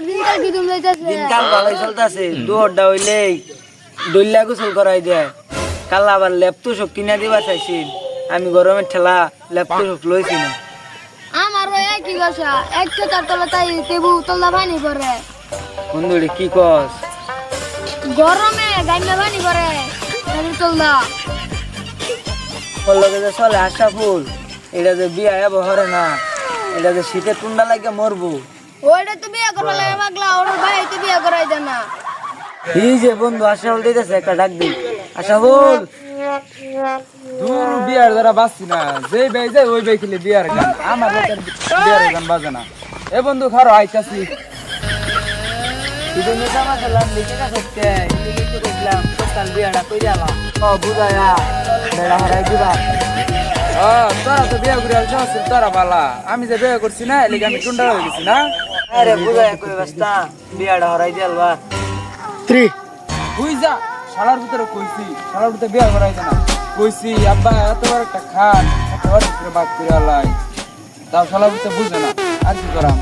দিনকাল কি তুমি যাইতাছে দিনকাল ভালোই চলতেছে দুহরটা হইলে দইলা গোসল করাই যায় কাল আবার ল্যাপটপ সব কিনা দিবা চাইছি আমি গরমের ঠেলা ল্যাপটপ লইছি না আমারও একই কথা একটা তার তলা তাই কেবু তলা পানি পড়ে বন্ধুরে কি কস গরমে গাইনা পানি পড়ে আমি তলা বললো যে চলে আশা ফুল এটা যে বিয়া হবো হরে না এটা যে শীতে টুন্ডা লাগে মরবো ওইটা তো বিয়ে করা লাগে পাগলা ওর ভাই তো বিয়ে করাই দেয় না এই যে বন্ধু আশা ফুল দিতেছে একটা ডাক দি আশা ফুল দূর বিয়ার দ্বারা বাঁচছি না যেই ভাই যায় ওই ভাই খেলে বিয়ার গান আমার লোকের বিয়ার গান বাজে না এ বন্ধু খারো আইতাছি ಇದು ನಿಜಾಮ ಸಲ ನಿಜಕ ಸತ್ಯ ಇಲ್ಲಿ দেখলাম কাল বিয়াটা কই যাবা ও বুঝায়া বেড়া হারাই দিবা তোরা তো বিয়ে করে আসছিস তোরা বালা আমি যে বিয়ে করছি না এলিগে আমি টুন্ডা হয়ে গেছি না আরে বুঝায়া কই বস্তা বিয়াটা হারাই দিলবা 3 তুই যা শালার ভিতরে কইছি শালার ভিতরে বিয়ে করাই না কইছি আব্বা এত বড় একটা খান এত বড় করে বাদ করে আলাই তাও শালার ভিতরে বুঝে না আর কি করাম